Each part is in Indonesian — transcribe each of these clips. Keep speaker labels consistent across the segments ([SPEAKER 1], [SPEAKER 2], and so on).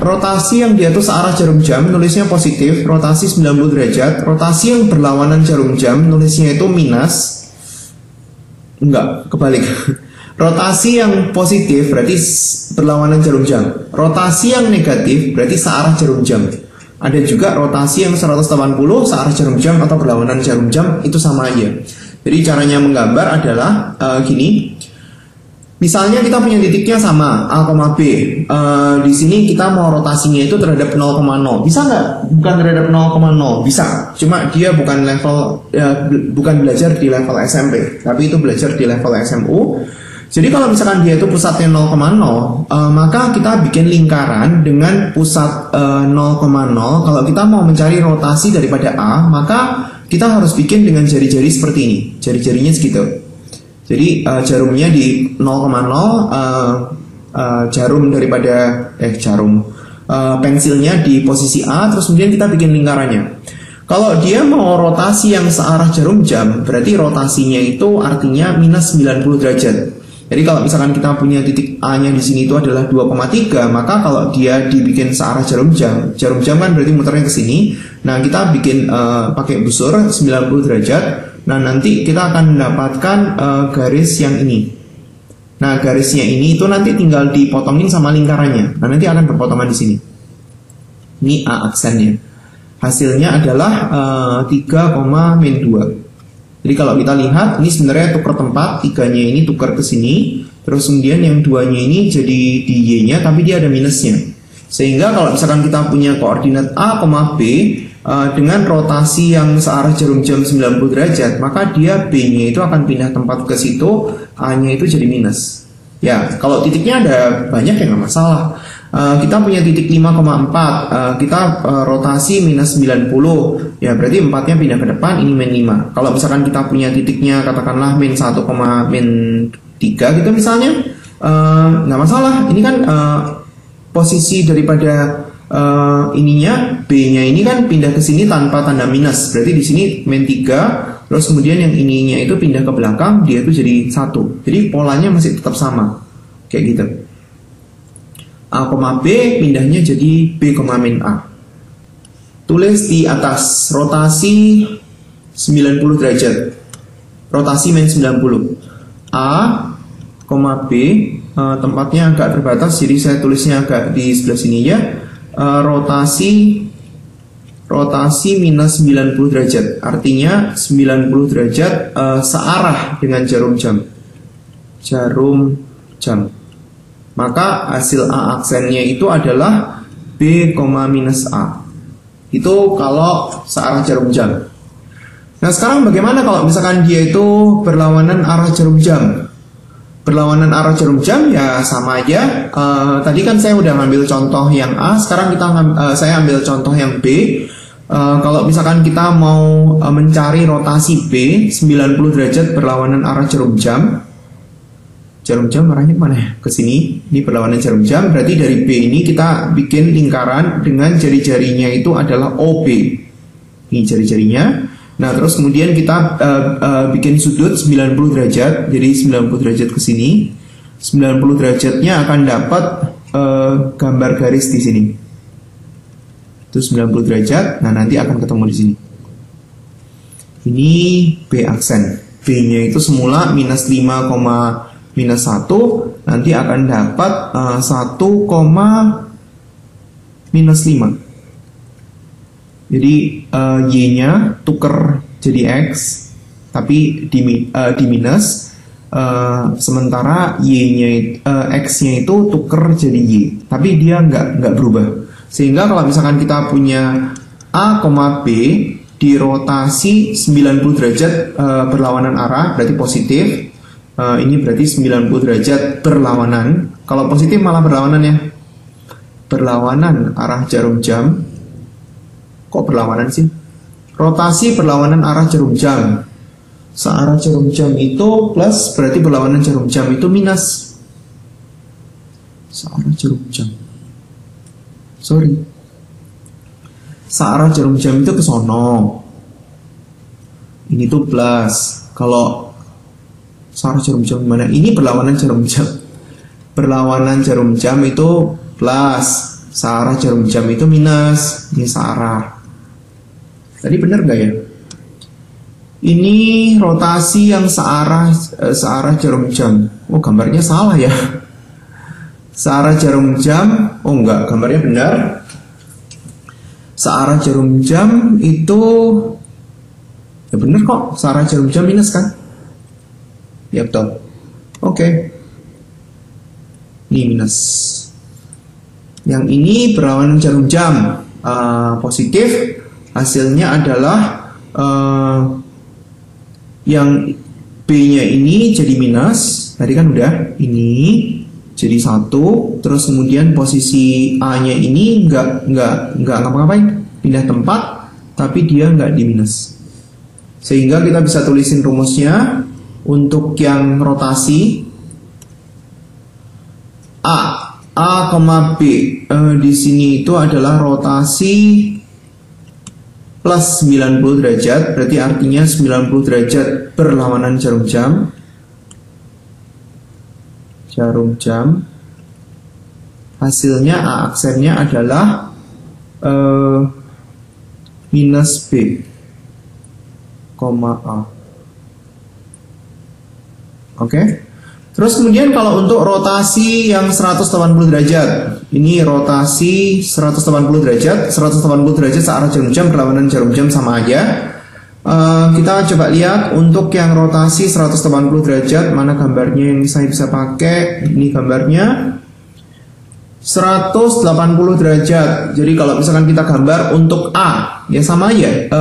[SPEAKER 1] rotasi yang dia tuh searah jarum jam nulisnya positif, rotasi 90 derajat. Rotasi yang berlawanan jarum jam nulisnya itu minus. Enggak, kebalik. Rotasi yang positif berarti berlawanan jarum jam. Rotasi yang negatif berarti searah jarum jam. Ada juga rotasi yang 180 searah jarum jam atau berlawanan jarum jam, itu sama aja. Jadi caranya menggambar adalah gini. Misalnya kita punya titiknya sama A, B. Di sini kita mau rotasinya itu terhadap 0,0. Bisa nggak? Bukan terhadap 0,0. Bisa. Cuma dia bukan level, bukan belajar di level SMP, tapi itu belajar di level SMU. Jadi kalau misalkan dia itu pusatnya 0,0, maka kita bikin lingkaran dengan pusat 0,0. Kalau kita mau mencari rotasi daripada A, maka kita harus bikin dengan jari-jari seperti ini. Jari-jarinya segitu. Jadi jarumnya di 0,0, jarum daripada pensilnya di posisi A, terus kemudian kita bikin lingkarannya. Kalau dia mau rotasi yang searah jarum jam, berarti rotasinya itu artinya minus 90 derajat. Jadi kalau misalkan kita punya titik A-nya di sini itu adalah 2,3, maka kalau dia dibikin searah jarum jam kan berarti muternya ke sini. Nah, kita bikin pakai busur 90 derajat. Nah, nanti kita akan mendapatkan garis yang ini. Nah, garisnya ini itu nanti tinggal dipotongin sama lingkarannya. Nah, nanti akan berpotongan di sini. Ini A aksennya. Hasilnya adalah 3,-2. Jadi kalau kita lihat, ini sebenarnya tukar tempat, 3-nya ini tukar ke sini, terus kemudian yang 2-nya ini jadi di Y-nya, tapi dia ada minusnya. Sehingga kalau misalkan kita punya koordinat A, B, dengan rotasi yang searah jarum jam 90 derajat, maka dia B-nya itu akan pindah tempat ke situ, A-nya itu jadi minus. Ya, kalau titiknya ada banyak ya nggak masalah. Kita punya titik 5,4, kita rotasi minus 90, ya berarti 4-nya pindah ke depan, ini min 5. Kalau misalkan kita punya titiknya katakanlah min 1,-3 gitu misalnya, nggak masalah. Ini kan posisi daripada ininya, B-nya ini kan pindah ke sini tanpa tanda minus, berarti di sini min 3, terus kemudian yang ininya itu pindah ke belakang, dia itu jadi 1. Jadi polanya masih tetap sama, kayak gitu. A, B pindahnya jadi B, min A. Tulis di atas rotasi 90 derajat. Rotasi min 90. A, B, tempatnya agak terbatas, jadi saya tulisnya agak di sebelah sini ya. Rotasi minus 90 derajat. Artinya 90 derajat searah dengan jarum jam. Maka hasil A aksennya itu adalah B, minus A. Itu kalau searah jarum jam. Nah, sekarang bagaimana kalau misalkan dia itu berlawanan arah jarum jam? Berlawanan arah jarum jam ya sama aja. Tadi kan saya udah ngambil contoh yang A, sekarang saya ambil contoh yang B. Kalau misalkan kita mau mencari rotasi B 90 derajat berlawanan arah jarum jam. Jarum jam arahnya kemana ya? Ke sini. Ini berlawanan jarum jam. Berarti dari B ini kita bikin lingkaran dengan jari-jarinya itu adalah OB. Ini jari-jarinya. Nah, terus kemudian kita bikin sudut 90 derajat. Jadi 90 derajat ke sini. 90 derajatnya akan dapat gambar garis di sini. Itu 90 derajat. Nah, nanti akan ketemu di sini. Ini B aksen. B-nya itu semula minus 5, minus 1, nanti akan dapat 1, minus 5. Jadi Y-nya tuker jadi X, tapi di minus, sementara Y-nya X-nya itu tuker jadi Y, tapi dia nggak berubah. Sehingga kalau misalkan kita punya A, B di rotasi 90 derajat berlawanan arah, berarti positif. Ini berarti 90 derajat berlawanan. Kalau positif malah berlawanan ya. Berlawanan arah jarum jam. Kok berlawanan sih? Rotasi berlawanan arah jarum jam. Searah jarum jam itu plus, berarti berlawanan jarum jam itu minus. Searah jarum jam. Sorry. Searah jarum jam itu ke sono. Ini tuh plus. Kalau searah jarum jam gimana? Ini berlawanan jarum jam. Berlawanan jarum jam itu plus. Searah jarum jam itu minus. Ini searah. Tadi benar nggak ya? Ini rotasi yang searah jarum jam. Oh, gambarnya salah ya. Searah jarum jam. Oh enggak, gambarnya benar. Searah jarum jam itu ya benar kok. Searah jarum jam minus kan? Ya betul. Oke. Ini minus. Yang ini berlawanan jarum jam. Positif. Hasilnya adalah yang B-nya ini jadi minus. Tadi kan udah. Ini jadi 1. Terus kemudian posisi A-nya ini nggak ngapa-ngapain. Pindah tempat. Tapi dia nggak di minus. Sehingga kita bisa tulisin rumusnya. Untuk yang rotasi A, B di sini itu adalah rotasi plus 90 derajat, berarti artinya 90 derajat berlawanan jarum jam. Hasilnya A aksennya adalah minus B, A. Oke. Terus kemudian kalau untuk rotasi yang 180 derajat, ini rotasi 180 derajat, 180 derajat searah jarum jam berlawanan jarum jam sama aja. Kita coba lihat untuk yang rotasi 180 derajat, mana gambarnya yang saya bisa pakai? Ini gambarnya 180 derajat. Jadi kalau misalkan kita gambar untuk A, ya sama aja.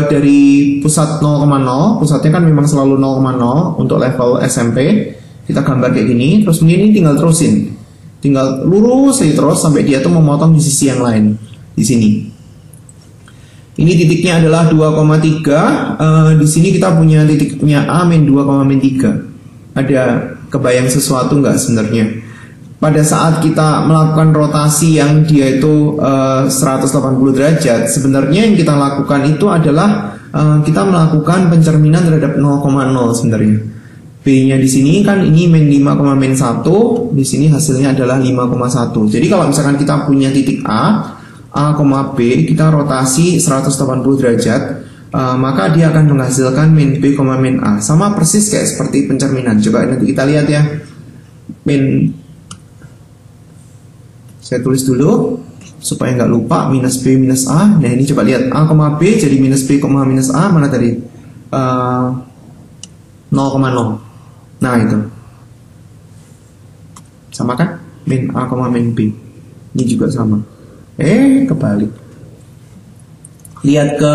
[SPEAKER 1] Dari pusat 0,0, pusatnya kan memang selalu 0,0 untuk level SMP. Kita gambar kayak gini, terus ini tinggal terusin, tinggal lurus aja terus sampai dia tuh memotong di sisi yang lain di sini. Ini titiknya adalah 2,3. Di sini kita punya titiknya A min 2,3. Ada kebayang sesuatu nggak sebenarnya? Pada saat kita melakukan rotasi yang dia itu 180 derajat, sebenarnya yang kita lakukan itu adalah kita melakukan pencerminan terhadap 0,0 sebenarnya. B-nya di sini kan ini min 5,1, di sini hasilnya adalah 5,1. Jadi kalau misalkan kita punya titik A, B, kita rotasi 180 derajat, maka dia akan menghasilkan min B, min A. Sama persis kayak seperti pencerminan. Coba nanti kita lihat ya. Saya tulis dulu supaya nggak lupa, minus B minus A. Nah ini coba lihat A, B jadi minus B, minus A. Mana tadi? 0,0. Nah itu sama kan? Min A, min B. Ini juga sama. Kebalik. Lihat ke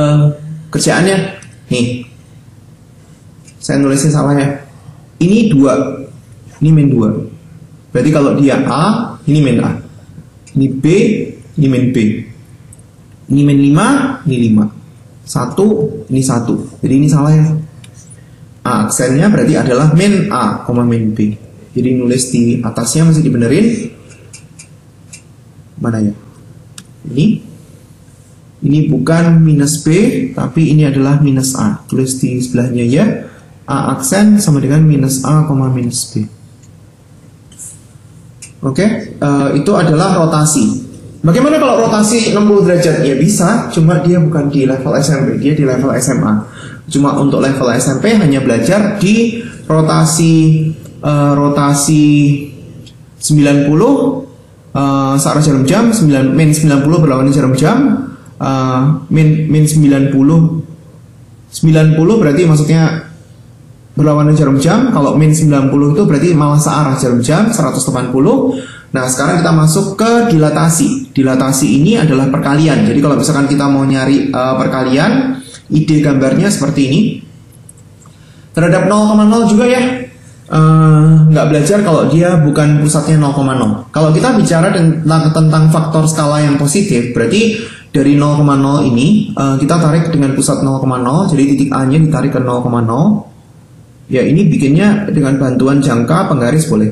[SPEAKER 1] kerjaannya. Nih, saya nulisnya salah ya. Ini 2. Ini min 2. Berarti kalau dia A, ini min A. Ini B, ini min B. Ini min 5, ini 5. 1, ini 1. Jadi ini salah ya. A aksennya berarti adalah min A, min B. Jadi nulis di atasnya masih dibenerin. Mana ya? Ini bukan minus B, tapi ini adalah minus A. Tulis di sebelahnya ya. A aksen sama dengan minus A, minus B. Oke, itu adalah rotasi. Bagaimana kalau rotasi 60 derajat? Ya bisa, cuma dia bukan di level SMP, dia di level SMA. Cuma untuk level SMP hanya belajar di rotasi 90 searah jarum jam, min 90 berlawanan jarum jam, min 90 berarti maksudnya berlawanan jarum jam. Kalau min 90 itu berarti malah searah jarum jam 180. Nah sekarang kita masuk ke dilatasi. Dilatasi ini adalah perkalian. Jadi kalau misalkan kita mau nyari perkalian, ide gambarnya seperti ini. Terhadap 0,0 juga ya. Nggak belajar kalau dia bukan pusatnya 0,0. Kalau kita bicara tentang faktor skala yang positif, berarti dari 0,0 ini kita tarik dengan pusat 0,0. Jadi titik A nya ditarik ke 0,0. Ya ini bikinnya dengan bantuan jangka penggaris boleh.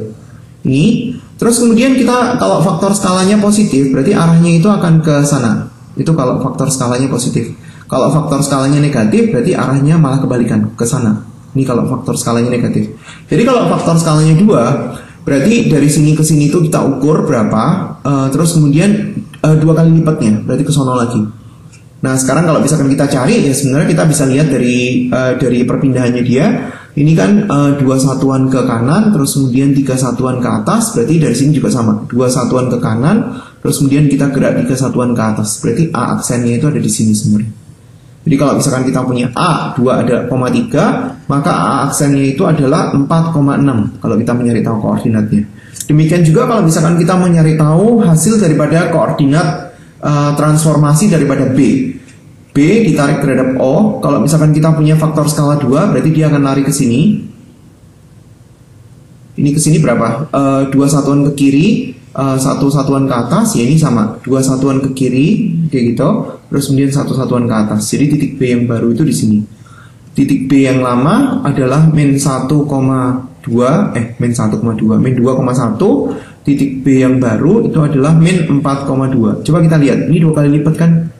[SPEAKER 1] Ini. Terus kemudian kita kalau faktor skalanya positif, berarti arahnya itu akan ke sana. Itu kalau faktor skalanya positif. Kalau faktor skalanya negatif, berarti arahnya malah kebalikan ke sana. Ini kalau faktor skalanya negatif. Jadi kalau faktor skalanya 2, berarti dari sini ke sini itu kita ukur berapa. Terus kemudian 2 kali lipatnya, berarti ke sono lagi. Nah sekarang kalau misalkan kita cari, ya sebenarnya kita bisa lihat dari perpindahannya dia. Ini kan 2 satuan ke kanan, terus kemudian 3 satuan ke atas, berarti dari sini juga sama. 2 satuan ke kanan, terus kemudian kita gerak 3 satuan ke atas, berarti A aksennya itu ada di sini sebenarnya. Jadi kalau misalkan kita punya A 2 ada 0,3, maka A aksennya itu adalah 4,6 kalau kita mencari tahu koordinatnya. Demikian juga kalau misalkan kita mencari tahu hasil daripada koordinat transformasi daripada B. B ditarik terhadap O, kalau misalkan kita punya faktor skala 2, berarti dia akan lari ke sini. Ini ke sini berapa? 2 satuan ke kiri, 1 satuan ke atas, ya ini sama. 2 satuan ke kiri, kayak gitu. Terus kemudian 1 satuan ke atas. Jadi titik B yang baru itu di sini. Titik B yang lama adalah min 1,2, min 2,1. Titik B yang baru itu adalah min 4,2. Coba kita lihat, ini 2 kali lipat kan?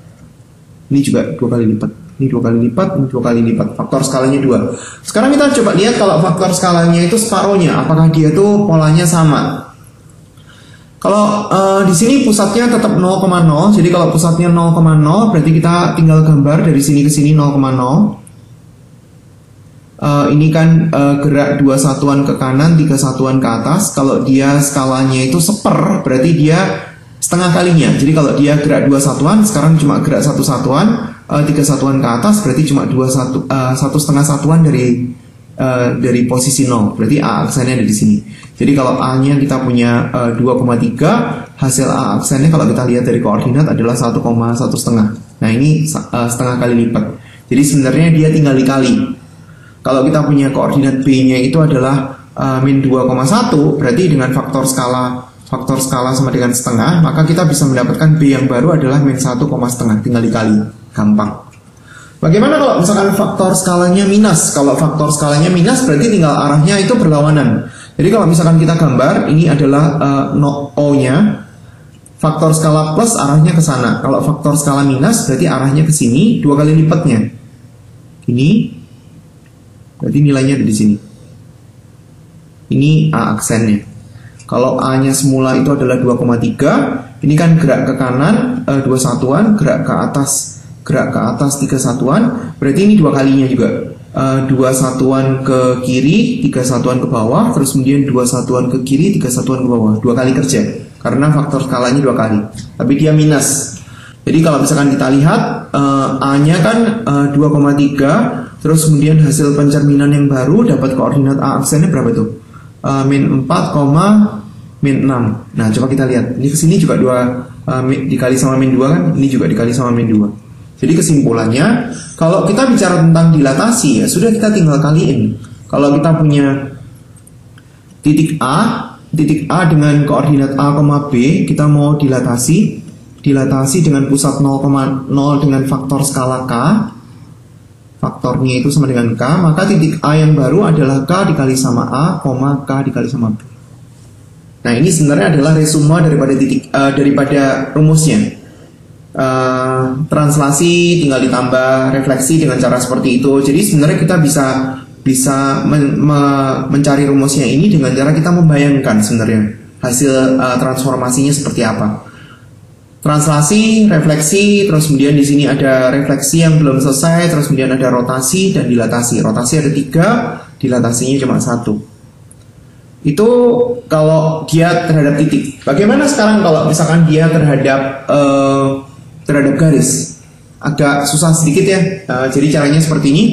[SPEAKER 1] Ini juga 2 kali lipat. Ini 2 kali lipat, ini 2 kali lipat. Faktor skalanya 2. Sekarang kita coba lihat kalau faktor skalanya itu separuhnya, apakah dia tuh polanya sama? Kalau di sini pusatnya tetap 0,0. Jadi kalau pusatnya 0,0, berarti kita tinggal gambar dari sini ke sini 0,0. Ini kan gerak 2 satuan ke kanan, 3 satuan ke atas. Kalau dia skalanya itu seper, berarti dia setengah kalinya. Jadi kalau dia gerak 2 satuan, sekarang cuma gerak 1 satuan, 3 satuan ke atas, berarti cuma 1,5 satuan dari posisi 0. Berarti A aksennya ada di sini. Jadi kalau A-nya kita punya 2,3, hasil A aksennya kalau kita lihat dari koordinat adalah 1,1 setengah. Nah ini setengah kali lipat. Jadi sebenarnya dia tinggal dikali. Kalau kita punya koordinat B-nya itu adalah min 2,1, berarti dengan faktor skala sama dengan setengah, maka kita bisa mendapatkan B yang baru adalah min 1,5, tinggal dikali, gampang. Bagaimana kalau misalkan faktor skalanya minus? Kalau faktor skalanya minus berarti tinggal arahnya itu berlawanan. Jadi kalau misalkan kita gambar, ini adalah O-nya, faktor skala plus arahnya ke sana. Kalau faktor skala minus berarti arahnya ke sini, 2 kali lipatnya. Ini berarti nilainya ada di sini. Ini A aksennya. Kalau A-nya semula itu adalah 2,3, ini kan gerak ke kanan 2 satuan, gerak ke atas 3 satuan, berarti ini 2 kalinya juga. 2 satuan ke kiri, 3 satuan ke bawah, terus kemudian 2 satuan ke kiri, 3 satuan ke bawah. 2 kali kerja, karena faktor skalanya 2 kali. Tapi dia minus. Jadi kalau misalkan kita lihat, A-nya kan 2,3, terus kemudian hasil pencerminan yang baru dapat koordinat A aksennya berapa tuh? Min 4, min 6. Nah coba kita lihat, ini kesini juga 2 dikali sama min 2 kan, ini juga dikali sama min 2. Jadi kesimpulannya, kalau kita bicara tentang dilatasi, ya sudah kita tinggal kaliin. Kalau kita punya titik A dengan koordinat A, B, kita mau dilatasi dengan pusat 0,0 dengan faktor skala K, faktornya itu sama dengan K, maka titik A yang baru adalah K dikali sama A, K dikali sama B. Nah ini sebenarnya adalah resume daripada rumusnya. Translasi tinggal ditambah refleksi dengan cara seperti itu. Jadi sebenarnya kita bisa mencari rumusnya ini dengan cara kita membayangkan sebenarnya hasil transformasinya seperti apa. Translasi, refleksi, terus kemudian di sini ada refleksi yang belum selesai, terus kemudian ada rotasi dan dilatasi. Rotasi ada 3, dilatasinya cuma 1. Itu kalau dia terhadap titik. Bagaimana sekarang kalau misalkan dia terhadap garis? Agak susah sedikit ya. Jadi caranya seperti ini.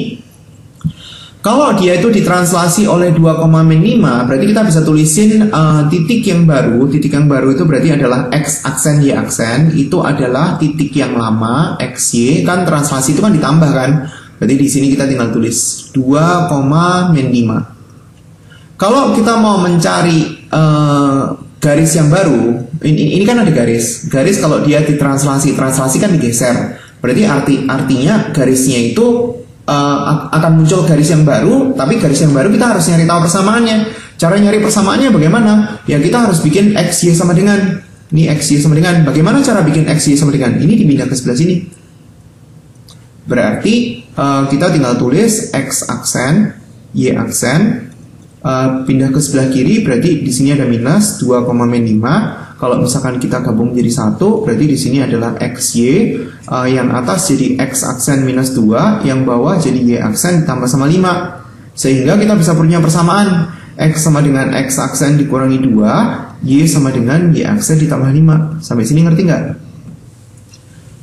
[SPEAKER 1] Kalau dia itu ditranslasi oleh 2,5, berarti kita bisa tulisin titik yang baru. Titik yang baru itu berarti adalah X aksen, Y aksen. Itu adalah titik yang lama, XY. Kan translasi itu kan ditambah kan. Berarti di sini kita tinggal tulis 2,5. Kalau kita mau mencari garis yang baru, ini kan ada garis. Garis kalau dia ditranslasi kan digeser. Berarti artinya garisnya itu akan muncul garis yang baru, tapi garis yang baru kita harus nyari tahu persamaannya. Cara nyari persamaannya bagaimana? Ya kita harus bikin X, Y sama dengan. Ini X, Y sama dengan. Bagaimana cara bikin X, Y sama dengan? Ini dipindah ke sebelah sini. Berarti kita tinggal tulis X aksen, Y aksen, pindah ke sebelah kiri, berarti di sini ada minus 2,5. Kalau misalkan kita gabung jadi 1, berarti di sini adalah XY, yang atas jadi X aksen minus 2, yang bawah jadi Y aksen ditambah sama 5. Sehingga kita bisa punya persamaan X sama dengan X aksen dikurangi 2, Y sama dengan Y aksen ditambah 5. Sampai sini ngerti nggak?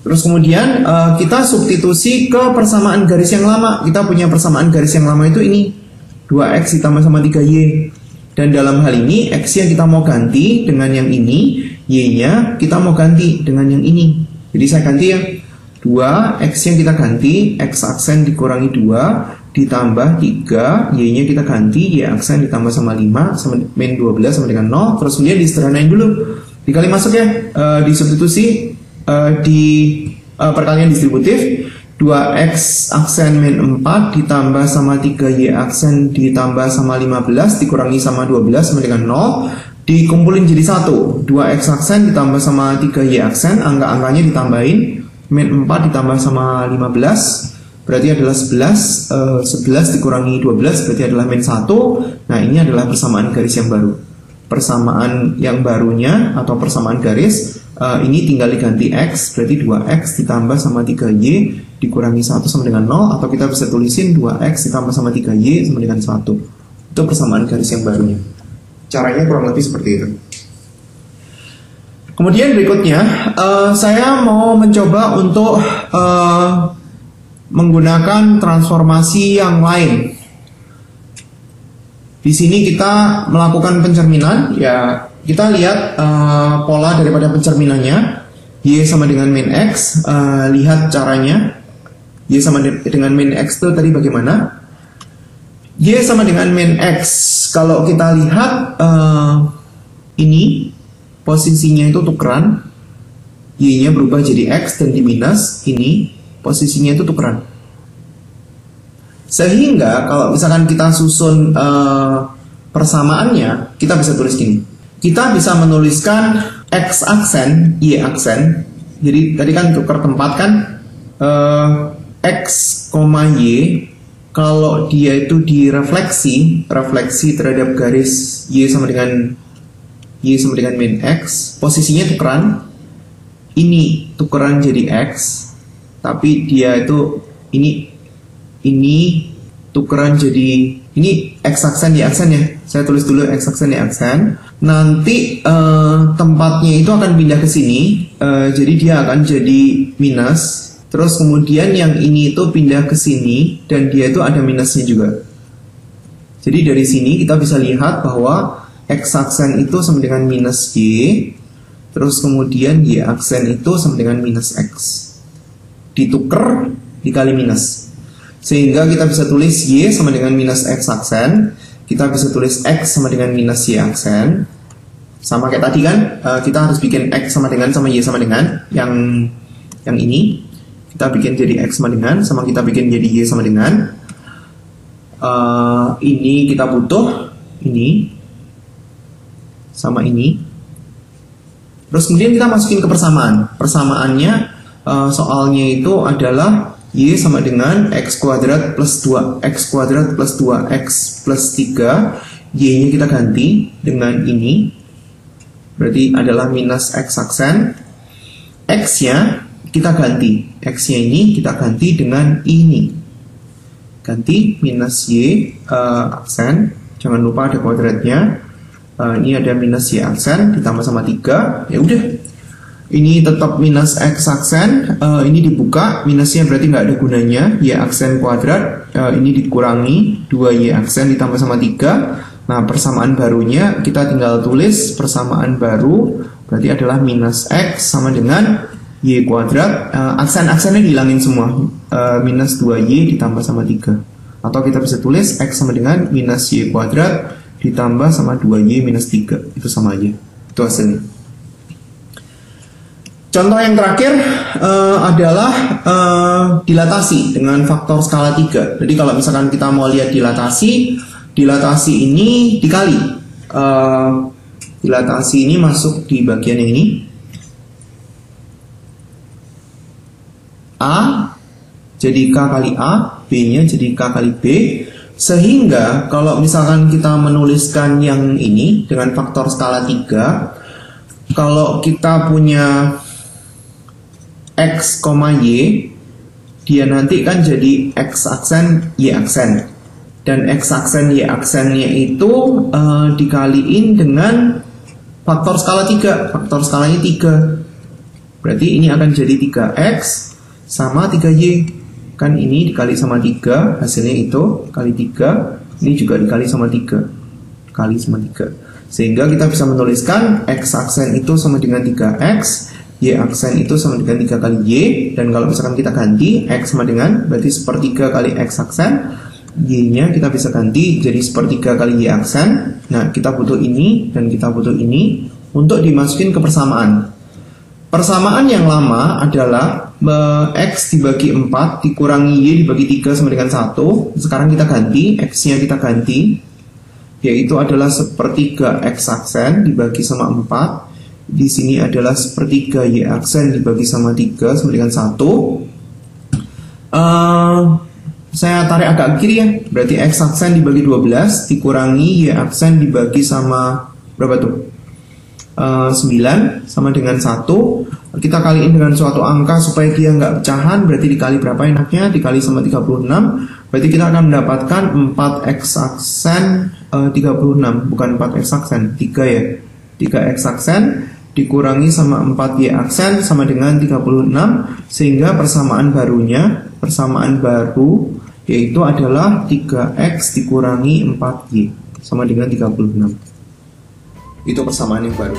[SPEAKER 1] Terus kemudian kita substitusi ke persamaan garis yang lama. Kita punya persamaan garis yang lama itu ini 2X ditambah sama 3Y. Dan dalam hal ini X yang kita mau ganti dengan yang ini, Y-nya kita mau ganti dengan yang ini. Jadi saya ganti ya, 2X yang kita ganti, X aksen dikurangi 2 ditambah 3, Y-nya kita ganti, Y aksen ditambah sama 5 sama min 12 sama dengan 0. Terus kemudian disederhanain dulu, dikali masuk ya, disubstitusi di perkalian distributif. 2X aksen min 4 ditambah sama 3Y aksen ditambah sama 15 dikurangi sama 12 sama dengan 0, dikumpulin jadi 1. 2X aksen ditambah sama 3Y aksen, angka-angkanya ditambahin, min 4 ditambah sama 15 berarti adalah 11, 11 dikurangi 12 berarti adalah min 1. Nah, ini adalah persamaan garis yang baru. Persamaan yang barunya atau persamaan garis ini tinggal diganti X, berarti 2X ditambah sama 3Y dikurangi 1 sama dengan 0, atau kita bisa tulisin 2X ditambah sama 3Y sama dengan 1. Itu persamaan garis yang barunya. Caranya kurang lebih seperti itu. Kemudian berikutnya, saya mau mencoba untuk menggunakan transformasi yang lain. Di sini kita melakukan pencerminan, ya kita lihat pola daripada pencerminannya. Y sama dengan min X, lihat caranya. Y sama dengan min X itu tadi bagaimana? Y sama dengan min X, kalau kita lihat ini posisinya itu tukeran, Y-nya berubah jadi X dan di minus, ini posisinya itu tukeran. Sehingga kalau misalkan kita susun persamaannya, kita bisa tulis gini. Kita bisa menuliskan X aksen, Y aksen. Jadi tadi kan tukar tempat kan, X, Y. Kalau dia itu direfleksi, refleksi terhadap garis Y sama dengan min X, posisinya tukeran. Ini tukeran jadi X, tapi dia itu ini tukeran jadi ini X aksen Y aksen ya. Saya tulis dulu X aksen Y aksen. Nanti tempatnya itu akan pindah ke sini, jadi dia akan jadi minus. Terus kemudian yang ini itu pindah ke sini dan dia itu ada minusnya juga. Jadi dari sini kita bisa lihat bahwa X aksen itu sama dengan minus Y. Terus kemudian Y aksen itu sama dengan minus X. Ditukar dikali minus. Sehingga kita bisa tulis Y sama dengan minus X aksen. Kita bisa tulis X sama dengan minus Y aksen. Sama kayak tadi kan, kita harus bikin X sama dengan sama Y sama dengan. Yang ini kita bikin jadi X sama dengan, sama kita bikin jadi Y sama dengan. Ini kita butuh ini sama ini. Terus kemudian kita masukin ke persamaan. Persamaannya soalnya itu adalah Y sama dengan X kuadrat plus 2, X kuadrat plus 2, X plus 3. Y-nya kita ganti dengan ini, berarti adalah minus X aksen. X-nya kita ganti, X-nya ini kita ganti dengan ini, ganti minus Y aksen, jangan lupa ada kuadratnya. Ini ada minus Y aksen ditambah sama 3, ya udah. Ini tetap minus X aksen, ini dibuka, minusnya berarti nggak ada gunanya. Y aksen kuadrat, ini dikurangi 2Y aksen ditambah sama 3. Nah, persamaan barunya kita tinggal tulis persamaan baru, berarti adalah minus X sama dengan Y kuadrat. Aksen-aksennya dihilangin semua, minus 2Y ditambah sama 3. Atau kita bisa tulis X sama dengan minus Y kuadrat ditambah sama 2Y minus 3. Itu sama aja, itu hasilnya. Contoh yang terakhir adalah dilatasi dengan faktor skala 3. Jadi kalau misalkan kita mau lihat dilatasi ini dikali. Dilatasi ini masuk di bagian yang ini. A jadi K kali A, B-nya jadi K kali B. Sehingga kalau misalkan kita menuliskan yang ini dengan faktor skala 3, kalau kita punya X, Y, dia nanti kan jadi X aksen, Y aksen. Dan X aksen, Y aksennya itu dikaliin dengan faktor skala 3. Faktor skalanya 3. Berarti ini akan jadi 3X sama 3Y. Kan ini dikali sama 3, hasilnya itu kali 3. Ini juga dikali sama 3. Kali sama 3. Sehingga kita bisa menuliskan X aksen itu sama dengan 3X, Y aksen itu sama dengan 3 kali Y. Dan kalau misalkan kita ganti X sama dengan, berarti sepertiga kali X aksen, Y-nya kita bisa ganti jadi sepertiga kali Y aksen. Nah, kita butuh ini dan kita butuh ini untuk dimasukin ke persamaan. Persamaan yang lama adalah X dibagi 4 dikurangi Y dibagi 3 sama dengan 1. Sekarang kita ganti, X-nya kita ganti, yaitu adalah sepertiga X aksen dibagi sama 4. Di sini adalah sepertiga Y aksen dibagi sama 3 sama dengan 1. Saya tarik agak kiri ya. Berarti X aksen dibagi 12 dikurangi Y aksen dibagi sama berapa tuh? 9 sama dengan 1. Kita kaliin dengan suatu angka supaya dia nggak pecahan. Berarti dikali berapa enaknya? Dikali sama 36. Berarti kita akan mendapatkan 4X aksen 36. Bukan 4X aksen, 3 ya. 3X aksen dikurangi sama 4Y aksen sama dengan 36. Sehingga persamaan baru yaitu adalah 3X dikurangi 4Y sama dengan 36. Itu persamaan yang baru.